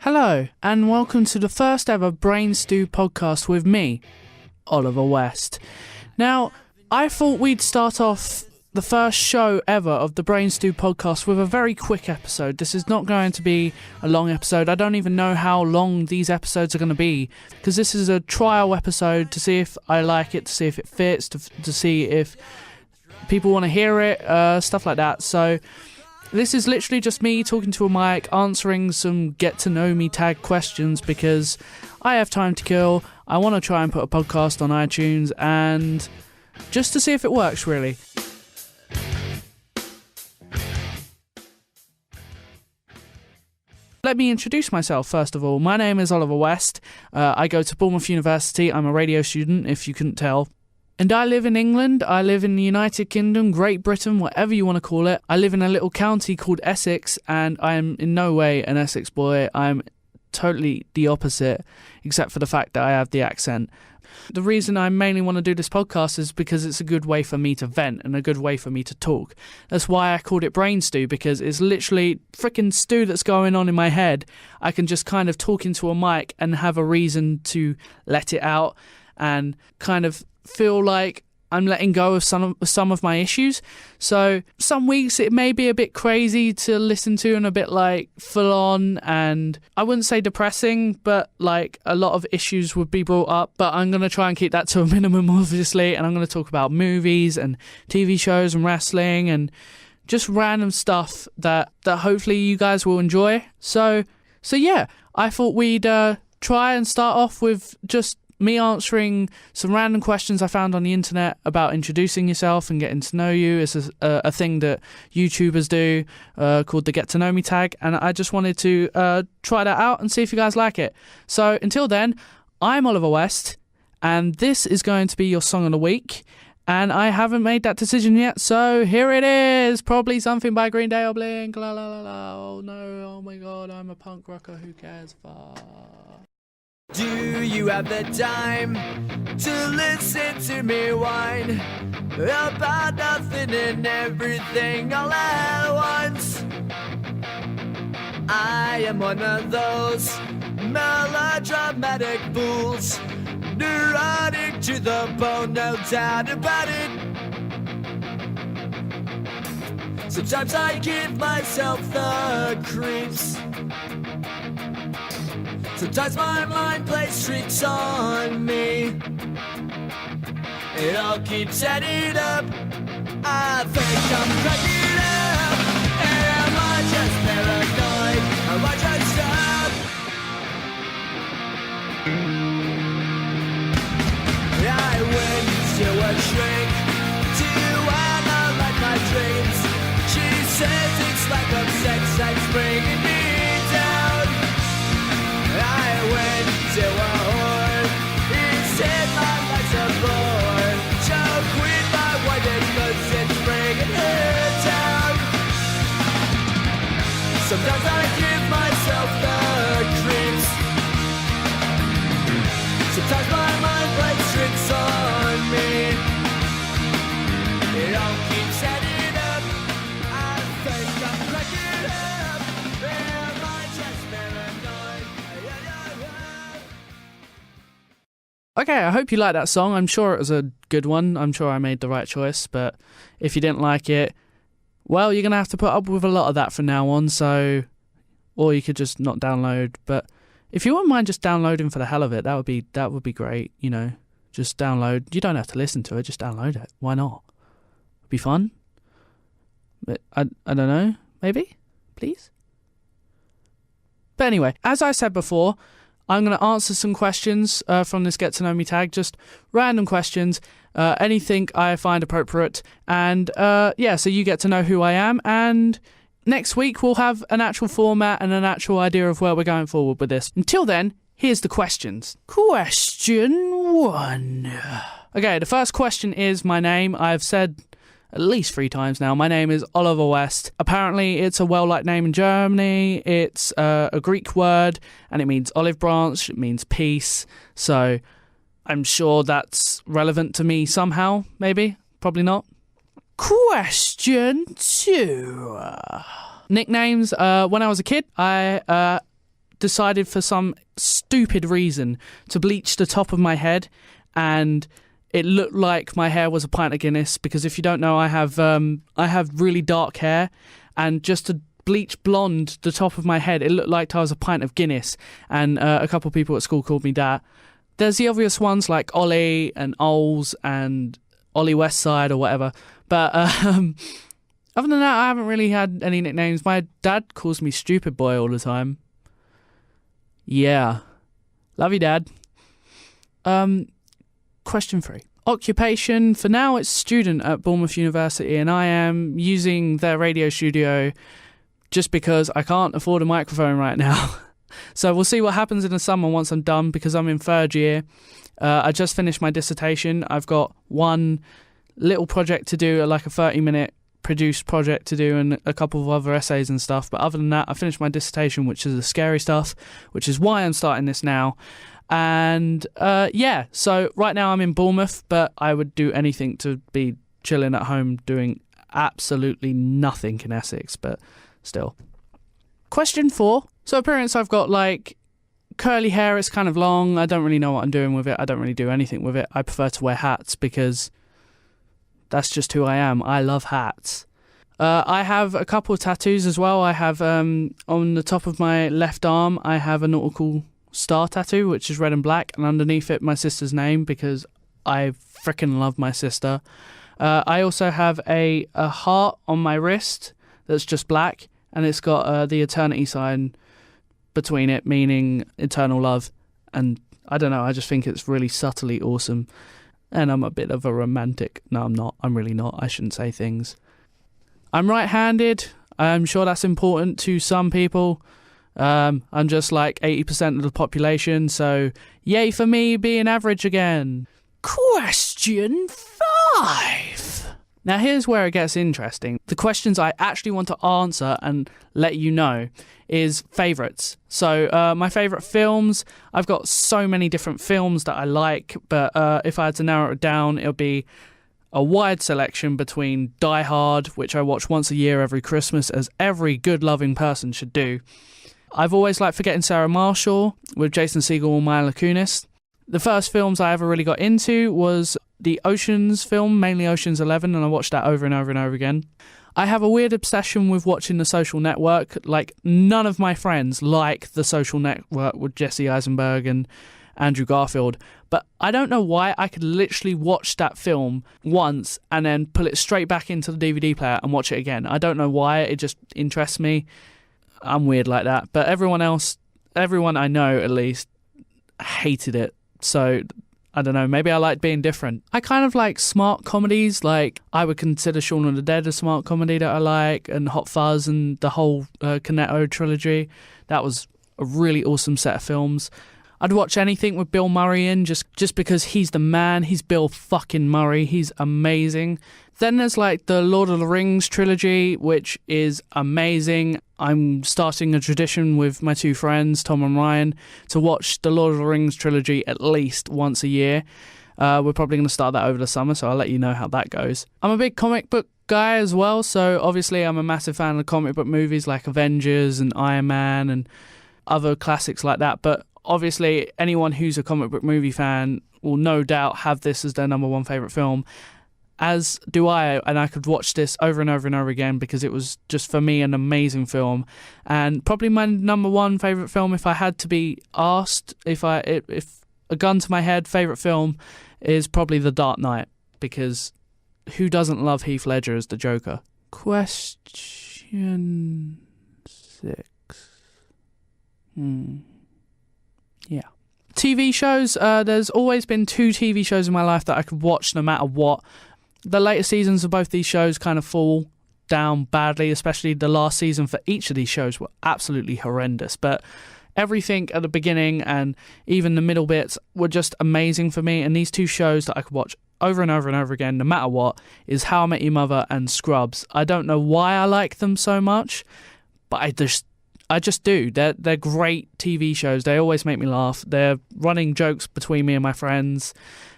Hello, and welcome to the first ever Brain Stew podcast with me, Oliver West. Now, I thought we'd start off the first show ever of the Brain Stew podcast with a very quick episode. This is not going to be a long episode. I don't even know how long these episodes are going to be, because this is a trial episode to see if I like it, to see if it fits, to see if people want to hear it, stuff like that. So this is literally just me talking to a mic, answering some get-to-know-me tag questions because I have time to kill. I want to try and put a podcast on iTunes, and just to see if it works, really. Let me introduce myself, first of all. My name is Oliver West. I go to Bournemouth University. I'm a radio student, if you couldn't tell. And I live in England, I live in the United Kingdom, Great Britain, whatever you want to call it. I live in a little county called Essex, and I am in no way an Essex boy. I'm totally the opposite, except for the fact that I have the accent. The reason I mainly want to do this podcast is because it's a good way for me to vent and a good way for me to talk. That's why I called it Brain Stew, because it's literally freaking stew that's going on in my head. I can just kind of talk into a mic and have a reason to let it out and kind of feel like I'm letting go of some of my issues. So some weeks it may be a bit crazy to listen to and a bit like full on, and I wouldn't say depressing, but like a lot of issues would be brought up, but I'm going to try and keep that to a minimum, obviously, and I'm going to talk about movies and TV shows and wrestling and just random stuff that hopefully you guys will enjoy. So yeah, I thought we'd try and start off with just me answering some random questions I found on the internet about introducing yourself and getting to know you. It's a thing that YouTubers do called the Get to Know Me tag, and I just wanted to try that out and see if you guys like it. So until then, I'm Oliver West, and this is going to be your song of the week, and I haven't made that decision yet, so here it is. Probably something by Green Day or Blink, la la la la. Oh no, oh my god, I'm a punk rocker, who cares? Fuck. Do you have the time to listen to me whine about nothing and everything all at once? I am one of those melodramatic fools, neurotic to the bone, no doubt about it. Sometimes I give myself the creeps. Sometimes my mind plays tricks on me. It all keeps adding up. I think I'm cracking up. Am I just paranoid? Am I just up? I went to a shrink to analyze my dreams. She says it's like a sex that's bringing me down. I went to a whore. He said my life's a bore. Choke with my wife because it's bringing her down. Sometimes I give myself the creeps. Sometimes my mind plays tricks on me. It all keeps adding up. I think I'm cracking up. Am I just paranoid? Okay, I hope you like that song. I'm sure it was a good one. I'm sure I made the right choice, but if you didn't like it, well, you're going to have to put up with a lot of that from now on, so, or you could just not download, but if you wouldn't mind just downloading for the hell of it, that would be great, you know, just download. You don't have to listen to it, just download it. Why not? It'd be fun. But I don't know, maybe? Please? But anyway, as I said before, I'm going to answer some questions from this Get to Know Me tag, just random questions, anything I find appropriate. And yeah, so you get to know who I am. And next week we'll have an actual format and an actual idea of where we're going forward with this. Until then, here's the questions. Question 1. Okay, the first question is my name. I've said at least 3 times now. My name is Oliver West. Apparently, it's a well-liked name in Germany. It's a Greek word, and it means olive branch. It means peace. So I'm sure that's relevant to me somehow, maybe. Probably not. Question 2. Nicknames. When I was a kid, I decided for some stupid reason to bleach the top of my head, and it looked like my hair was a pint of Guinness, because if you don't know, I have really dark hair, and just to bleach blonde the top of my head, it looked like I was a pint of Guinness, and a couple of people at school called me that. There's the obvious ones like Ollie and Oles and Ollie Westside or whatever, but other than that, I haven't really had any nicknames. My dad calls me Stupid Boy all the time. Yeah. Love you, Dad. Question 3. Occupation. For now, it's student at Bournemouth University, and I am using their radio studio just because I can't afford a microphone right now. So we'll see what happens in the summer once I'm done, because I'm in 3rd year. I just finished my dissertation. I've got one little project to do, like a 30-minute produced project to do, and a couple of other essays and stuff. But other than that, I finished my dissertation, which is the scary stuff, which is why I'm starting this now. And yeah, so right now I'm in Bournemouth, but I would do anything to be chilling at home doing absolutely nothing in Essex, but still. Question 4. So appearance, I've got like curly hair. It's kind of long. I don't really know what I'm doing with it. I don't really do anything with it. I prefer to wear hats because that's just who I am. I love hats. I have a couple of tattoos as well. I have on the top of my left arm, I have a nautical star tattoo, which is red and black, and underneath it my sister's name, because I freaking love my sister. I also have a heart on my wrist that's just black, and it's got the eternity sign between it, meaning eternal love. And I don't know, I just think it's really subtly awesome. And I'm a bit of a romantic. No, I'm not. I'm really not. I shouldn't say things. I'm right-handed. I'm sure that's important to some people. I'm just like 80% of the population, so yay for me being average again. Question 5. Now here's where it gets interesting. The questions I actually want to answer and let you know is favourites. So my favourite films, I've got so many different films that I like, but if I had to narrow it down, it'll be a wide selection between Die Hard, which I watch once a year every Christmas, as every good loving person should do. I've always liked Forgetting Sarah Marshall with Jason Segel and Mila Kunis. The first films I ever really got into was the Oceans film, mainly Oceans 11, and I watched that over and over and over again. I have a weird obsession with watching The Social Network. Like, none of my friends like The Social Network with Jesse Eisenberg and Andrew Garfield, but I don't know why I could literally watch that film once and then pull it straight back into the DVD player and watch it again. I don't know why, it just interests me. I'm weird like that, but everyone I know at least, hated it. So I don't know, maybe I like being different. I kind of like smart comedies, like I would consider Shaun of the Dead a smart comedy that I like, and Hot Fuzz and the whole Cornetto trilogy. That was a really awesome set of films. I'd watch anything with Bill Murray in, just because he's the man. He's Bill fucking Murray. He's amazing. Then there's like the Lord of the Rings trilogy, which is amazing. I'm starting a tradition with my two friends, Tom and Ryan, to watch the Lord of the Rings trilogy at least once a year. We're probably going to start that over the summer, so I'll let you know how that goes. I'm a big comic book guy as well, so obviously I'm a massive fan of comic book movies like Avengers and Iron Man and other classics like that, but obviously anyone who's a comic book movie fan will no doubt have this as their number one favourite film, as do I, and I could watch this over and over and over again because it was just, for me, an amazing film. And probably my number one favourite film, if I had to be asked, if a gun to my head, favourite film is probably The Dark Knight, because who doesn't love Heath Ledger as the Joker? Question 6. Yeah. TV shows, there's always been 2 TV shows in my life that I could watch no matter what. The later seasons of both these shows kind of fall down badly, especially the last season for each of these shows were absolutely horrendous. But everything at the beginning and even the middle bits were just amazing for me. And these 2 shows that I could watch over and over and over again, no matter what, is How I Met Your Mother and Scrubs. I don't know why I like them so much, but I just do. They're great TV shows. They always make me laugh. They're running jokes between me and my friends,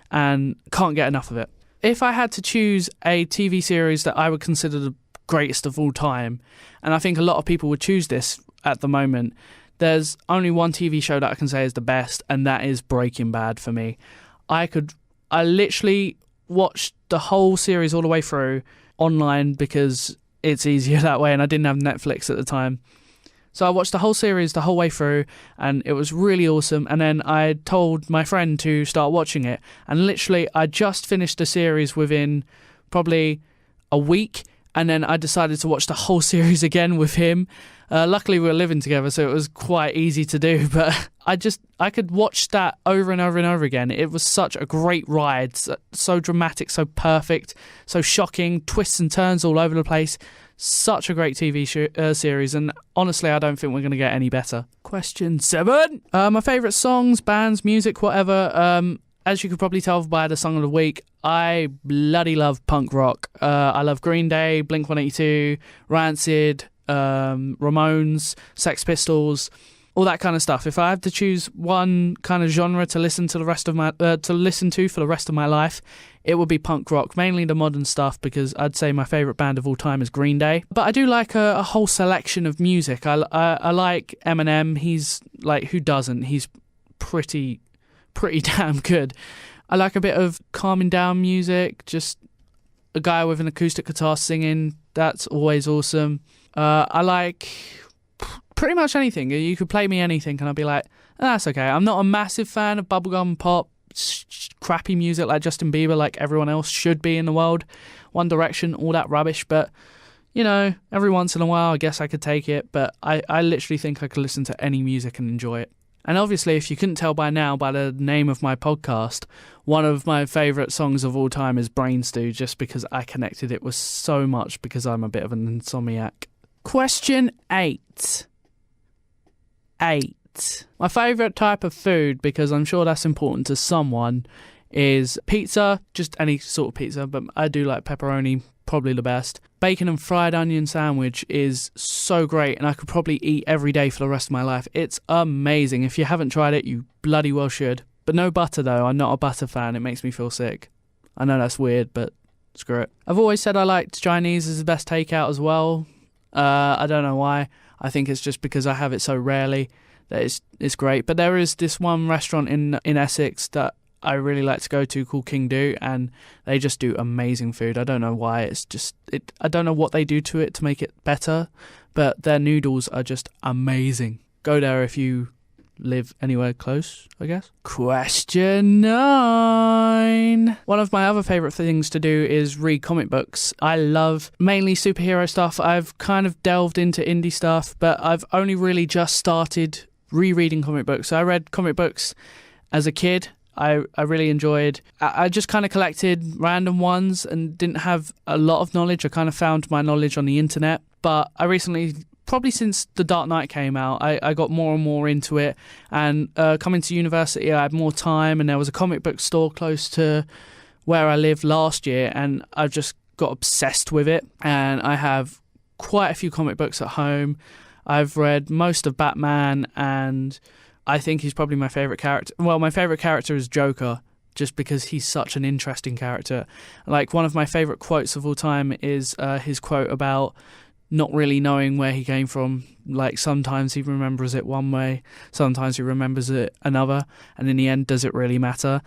and can't get enough of it. If I had to choose a TV series that I would consider the greatest of all time, and I think a lot of people would choose this at the moment, there's only one TV show that I can say is the best, and that is Breaking Bad for me. I literally watched the whole series all the way through online because it's easier that way, and I didn't have Netflix at the time. So I watched the whole series the whole way through, and it was really awesome. And then I told my friend to start watching it, and literally I just finished the series within probably a week, and then I decided to watch the whole series again with him. Luckily we were living together, so it was quite easy to do, but I could watch that over and over and over again. It was such a great ride, so dramatic, so perfect, so shocking, twists and turns all over the place. Such a great TV series, and honestly I don't think we're going to get any better. Question 7. My favourite songs, bands, music, whatever. As you could probably tell by the song of the week, I bloody love punk rock. I love Green Day, Blink-182, Rancid, Ramones, Sex Pistols, all that kind of stuff. If I had to choose one kind of genre to listen to for the rest of my life, it would be punk rock, mainly the modern stuff, because I'd say my favourite band of all time is Green Day. But I do like a whole selection of music. I like Eminem. He's like, who doesn't? He's pretty damn good. I like a bit of calming down music, just a guy with an acoustic guitar singing. That's always awesome. I like pretty much anything. You could play me anything and I'll be like, that's okay. I'm not a massive fan of bubblegum pop, crappy music like Justin Bieber, like everyone else should be in the world. One Direction, all that rubbish. But, you know, every once in a while I guess I could take it. But I literally think I could listen to any music and enjoy it. And obviously, if you couldn't tell by now by the name of my podcast, one of my favourite songs of all time is Brain Stew, just because I connected it with so much because I'm a bit of an insomniac. Question 8. My favourite type of food, because I'm sure that's important to someone, is pizza. Just any sort of pizza, but I do like pepperoni, probably the best. Bacon and fried onion sandwich is so great, and I could probably eat every day for the rest of my life. It's amazing. If you haven't tried it, you bloody well should. But no butter though. I'm not a butter fan. It makes me feel sick. I know that's weird, but screw it. I've always said I liked Chinese as the best takeout as well. I don't know why. I think it's just because I have it so rarely that it's great. But there is this one restaurant in Essex that I really like to go to called King Do, and they just do amazing food. I don't know why. I don't know what they do to it to make it better, but their noodles are just amazing. Go there if you live anywhere close, I guess. Question 9. One of my other favourite things to do is read comic books. I love mainly superhero stuff. I've kind of delved into indie stuff, but I've only really just started rereading comic books. So I read comic books as a kid. I really enjoyed. I just kind of collected random ones and didn't have a lot of knowledge. I kind of found my knowledge on the internet. But I recently, probably since The Dark Knight came out, I got more and more into it. And coming to university, I had more time, and there was a comic book store close to where I lived last year, and I just got obsessed with it. And I have quite a few comic books at home. I've read most of Batman, and I think he's probably my favourite character. Well, my favourite character is Joker, just because he's such an interesting character. Like, one of my favourite quotes of all time is his quote about not really knowing where he came from. Like, sometimes he remembers it one way, sometimes he remembers it another, and in the end, does it really matter?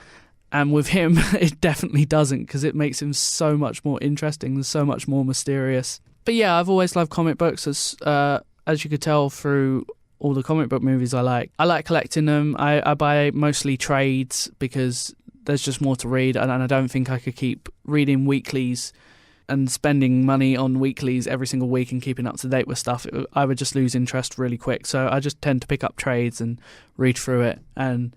And with him, it definitely doesn't, because it makes him so much more interesting and so much more mysterious. But yeah, I've always loved comic books, as you could tell through all the comic book movies I like. I like collecting them. I buy mostly trades because there's just more to read, and I don't think I could keep reading weeklies and spending money on weeklies every single week and keeping up to date with stuff. I would just lose interest really quick. So I just tend to pick up trades and read through it and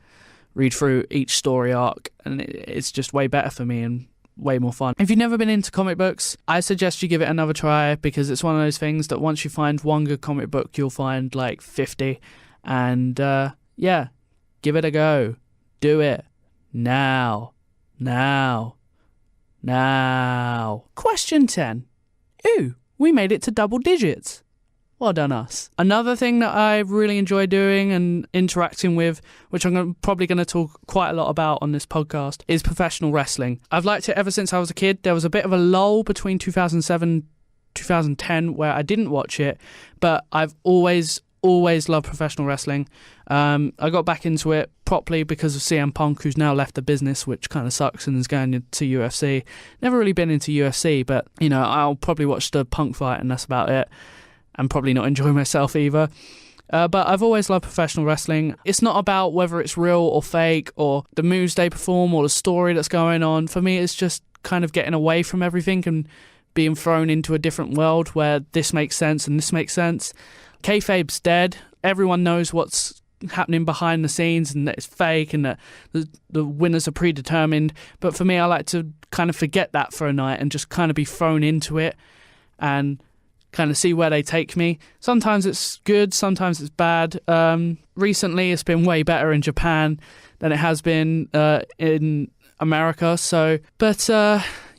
read through each story arc, and it's just way better for me and way more fun. If you've never been into comic books, I suggest you give it another try, because it's one of those things that once you find one good comic book, you'll find like 50. And yeah, give it a go. Do it. Now. Question 10. Ooh, we made it to double digits. Well done us. Another thing that I really enjoy doing and interacting with, which I'm probably going to talk quite a lot about on this podcast, is professional wrestling. I've liked it ever since I was a kid. There was a bit of a lull between 2007 2010 where I didn't watch it, but I've always always loved professional wrestling. I got back into it properly because of CM Punk, who's now left the business, which kind of sucks, and is going to UFC. Never really been into UFC, but, you know, I'll probably watch the Punk fight and that's about it, and probably not enjoy myself either. But I've always loved professional wrestling. It's not about whether it's real or fake or the moves they perform or the story that's going on. For me, it's just kind of getting away from everything and being thrown into a different world where this makes sense and this makes sense. Kayfabe's dead. Everyone knows what's happening behind the scenes and that it's fake and that the winners are predetermined. But for me, I like to kind of forget that for a night and just kind of be thrown into it and kind of see where they take me. Sometimes it's good, sometimes it's bad. Recently, it's been way better in Japan than it has been in America.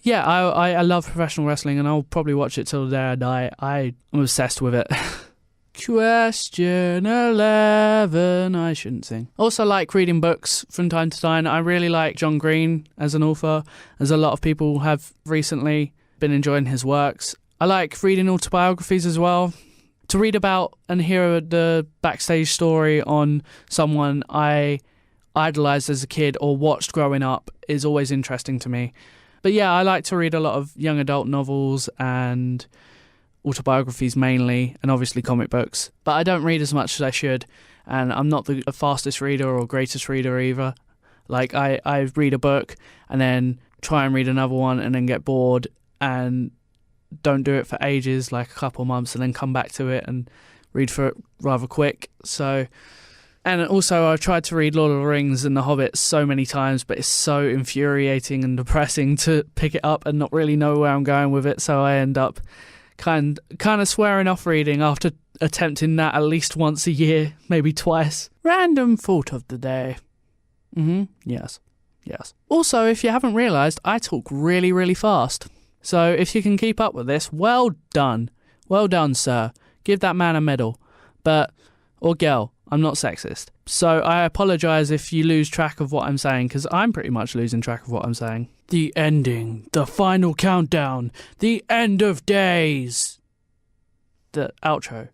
Yeah, I love professional wrestling, and I'll probably watch it till the day I die. I'm obsessed with it. Question 11. I shouldn't sing. Also like reading books from time to time. I really like John Green as an author, as a lot of people have recently been enjoying his works. I like reading autobiographies as well. To read about and hear the backstage story on someone I idolised as a kid or watched growing up is always interesting to me. But yeah, I like to read a lot of young adult novels and autobiographies mainly, and obviously comic books. But I don't read as much as I should, and I'm not the fastest reader or greatest reader either. Like, I read a book and then try and read another one and then get bored and don't do it for ages, like a couple months, and then come back to it and read for it rather quick. So, and also I've tried to read Lord of the Rings and The Hobbit so many times, but it's so infuriating and depressing to pick it up and not really know where I'm going with it. So I end up kind of swearing off reading after attempting that at least once a year, maybe twice. Random thought of the day. Yes. Also, if you haven't realised, I talk really, really fast. So if you can keep up with this, well done. Well done, sir. Give that man a medal. Or girl, I'm not sexist. So I apologise if you lose track of what I'm saying, because I'm pretty much losing track of what I'm saying. The ending. The final countdown. The end of days. The outro.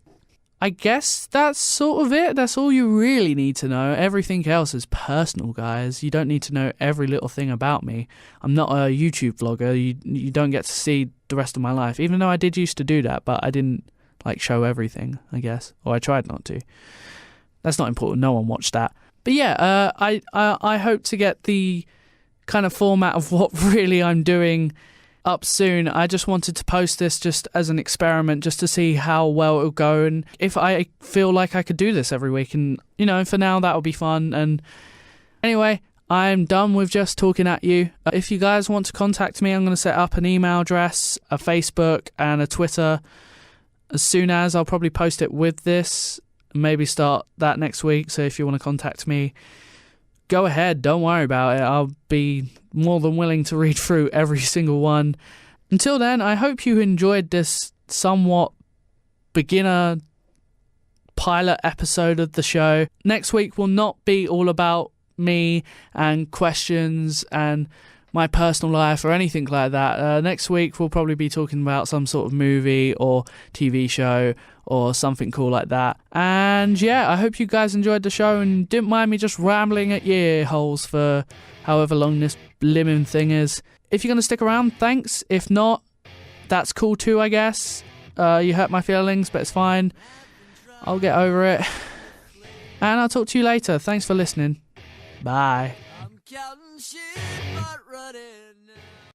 I guess that's sort of it. That's all you really need to know. Everything else is personal, guys. You don't need to know every little thing about me. I'm not a YouTube vlogger. You don't get to see the rest of my life, even though I did used to do that, but I didn't show everything, I guess, or I tried not to. That's not important. No one watched that. But yeah, I hope to get the kind of format of what really I'm doing up soon. I just wanted to post this just as an experiment, just to see how well it'll go and if I feel like I could do this every week. And, you know, for now, that'll be fun. And anyway, I'm done with just talking at you. If you guys want to contact me, I'm going to set up an email address, a Facebook, and a Twitter as soon as. I'll probably post it with this, maybe start that next week. So if you want to contact me, go ahead, don't worry about it. I'll be more than willing to read through every single one. Until then, I hope you enjoyed this somewhat beginner pilot episode of the show. Next week will not be all about me and questions and my personal life or anything like that. Next week we'll probably be talking about some sort of movie or TV show or something cool like that. And yeah, I hope you guys enjoyed the show and didn't mind me just rambling at your ear holes for however long this blimmin' thing is. If you're going to stick around, thanks. If not, that's cool too, I guess. You hurt my feelings, but it's fine. I'll get over it. And I'll talk to you later. Thanks for listening. Bye.